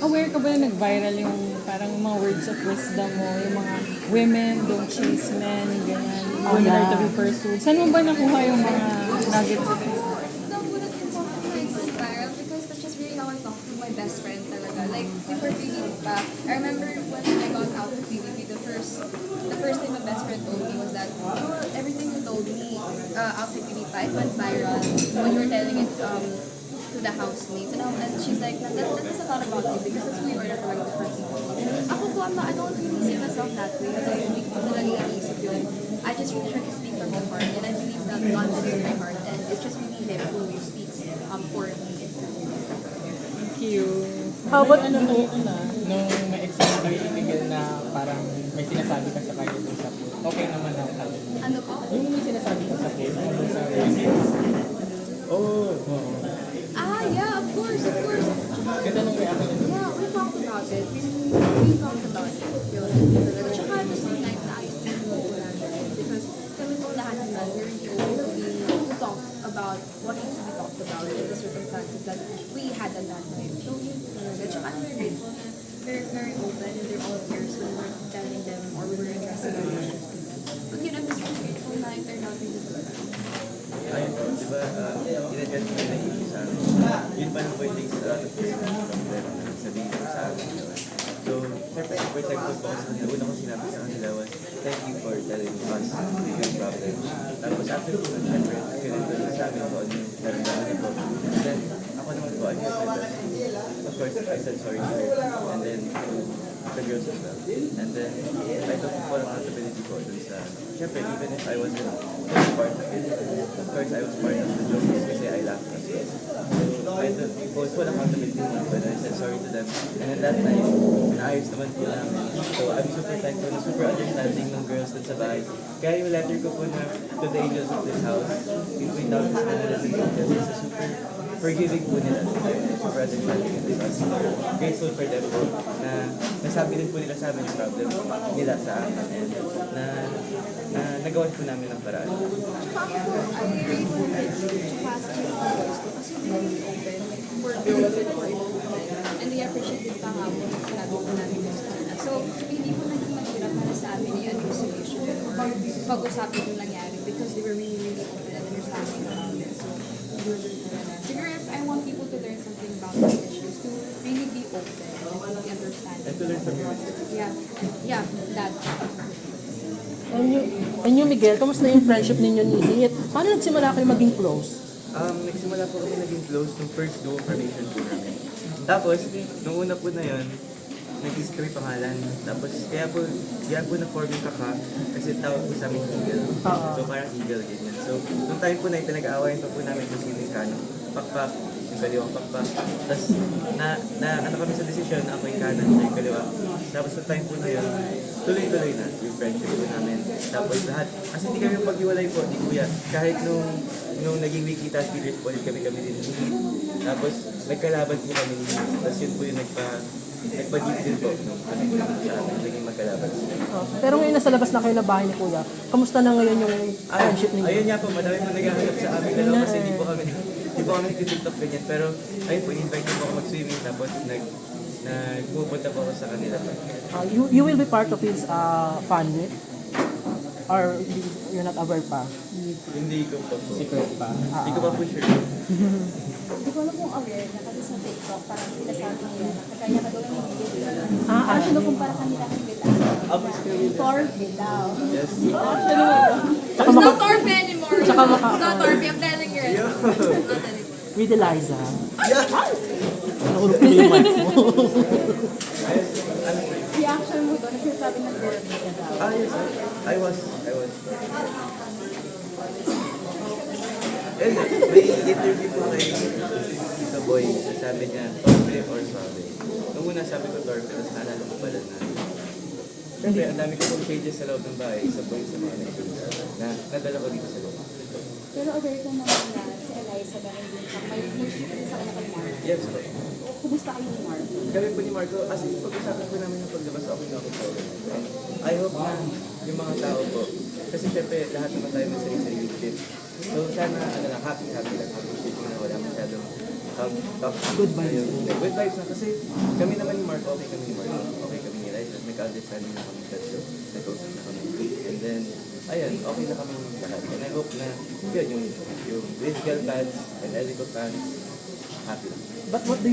aware ka ba na nag-viral yung parang mga words of wisdom mo, yung mga women don't chase men, ganyan, women are to be pursued. Saan mo ba nakuha yung mga nuggets of wisdom? Nagulat din po ako like so viral because that's just really how I talk to my best friend talaga. Like before PBB pa, I remember when I got out of PBB, the first thing my best friend told me was that, oh, everything you told me outside PBB pa, it went viral when you were telling it to the housemates. And she's like, that says a lot about you because that's who you are for different people. Ako po, I don't really see myself that way. Kasi hindi ko talaga iisip yun. I just really try to speak from the heart and I believe that God lives in my heart and it's just really Him who speaks for me. Thank you. How about Ano nung may exam kayo ibigay na parang may sinasabi ka sa kanya doon sa pool. Okay naman na kami. Ano po? Yung may sinasabi ka sa pool, doon sa races. Oh, Yeah, of course, of course. Ganda nung reaction niya. Yeah, we talked about it. We talked about it. Yun. Tsaka at the same time, naayos din yung buo namin. Because kami po lahat naman, we're really open to talk about what needs to be talked about in the circumstances that we had at that time. So, yun talaga. Tsaka we're grateful na they're very open and they're all ears when we're telling them or we were addressing our issues to them. But yun, I'm just grateful na it turned out really good. Ayun po, di ba, in-address mo na yung sa amin. Yun pa lang po yung takes a lot of personal problem na sabihin ko sa amin. Diba? So, syempre, super thankful po ako sa kanila. Una ko sinabi sa kanila was, thank you for telling us your problem. Tapos after po, syempre, kinento nila sa amin po ano yung nararamdaman niyo po. And then, ako naman po, I felt that, of course, I said sorry to her. And then, the girls as well. And then, I took full accountability po dun sa, syempre, even if I wasn't part of it, of course, I was part of the joke kasi I laughed as well. So, I took full accountability po and I said sorry to them. And then that night, naayos naman po namin. So, I'm super thankful na super understanding ng girls dun sa bahay. Kaya yung letter ko po na to the angels of this house, between thousands of angels and angels, is a super forgiving po nila. Super understanding and this is grateful for them po na nasabi din po nila sa amin yung problem nila sa amin and na nagawan po namin ng paraan. Tsaka ako, I'm grateful that tsaka sa mga boys ko kasi they're really open for growth and for improvement. And they appreciate din pa nga po na sinabi po namin yung sa kanila. So, hindi po naging mahirap para sa amin i-address yung issue or pag-usapin yung nangyari because they were really, really open and understanding about it. So, good talaga. Siguro if I want people to learn something about these issues, to really be open and really understand. And to learn from your mistakes. Yeah, that. and you Miguel, kamusta yung friendship ninyo ni Hit? Paano nagsimula kayo maging close? Nagsimula po kami naging close nung first duo formation po namin. Tapos, nung una po na yon, nag-isip kami pangalan. Tapos, kaya po na-form yung Kaka kasi tawag po sa amin Eagle. So, parang Eagle, ganyan. So, nung time po na yung pinag-aawayan pa po namin kung sino yung kanan. Pakpak, yung kaliwang pakpak. Tapos, ano kami sa desisyon na ako yung kanan, siya yung kaliwa. Tapos, nung time po na yun, tuloy-tuloy na yung friendship po namin. Tapos, lahat, kasi hindi kami maghiwalay po, di kuya. Kahit nung naging weekly task leaders po, ulit kami din ni Heat. Tapos, nagkalaban po kami ni Heat. Tapos, yun po yung nagpa-deep din po nung connection sa amin, naging magkalaban. Pero ngayon nasa labas na kayo na bahay ni Kuya, kamusta na ngayon yung friendship ninyo? Ayun nga po, madami po naghahanap sa amin dalawa kasi di po kami nag-TikTok ganyan. Pero ayun po, invite po ako mag-swimming tapos nagpupunta po ako sa kanila. You will be part of his fan meet? Or you're not aware pa? Hindi ko pa po. Secret pa. Hindi ko pa po sure. Hindi ko alam kung aware na kasi sa TikTok parang sinasabi nila na kagaya ka daw ng video. Parang sinukumpara kanila ng Bilao. Abos kami. Torpe daw. Yes. It's not Torpe anymore. It's not Torpe. I'm telling you. It's not anymore. With Eliza. Nakulog ko yung mic mo. Reaction mo doon, nagsasabi ng Torpe ka daw. Yes. I was. And may interview po kay Tito Boy. Sabi niya, Torpe or Suave. Nung una sabi ko Torpe, tapos naalala ko pala na siyempre, ang dami ko pong pages sa loob ng bahay. Isa po yung sa mga nagpunta na nadala ko dito sa loob. Pero aware ka naman na si Eliza meron din siya. May shoot sa kanya kay Marco. Yes po. Kumusta kayo ni Marco? Kami po ni Marco, as in, pag-usapan po namin yung paglabas ako na ako sa And I hope na yung mga tao po, kasi syempre lahat naman tayo may sarili-sarili trip. So sana, happy lang, happy trip na wala masyadong Good vibes. Good vibes na kasi kami naman ni Mark, okay kami ni Mark. Okay kami ni Liza. Nagka-understanding na kami tatlo. Nag-usap na kami. And then, ayun, okay na kami lahat. And I hope na, yun, yung Rizgal fans and Elico fans, happy lang. But what do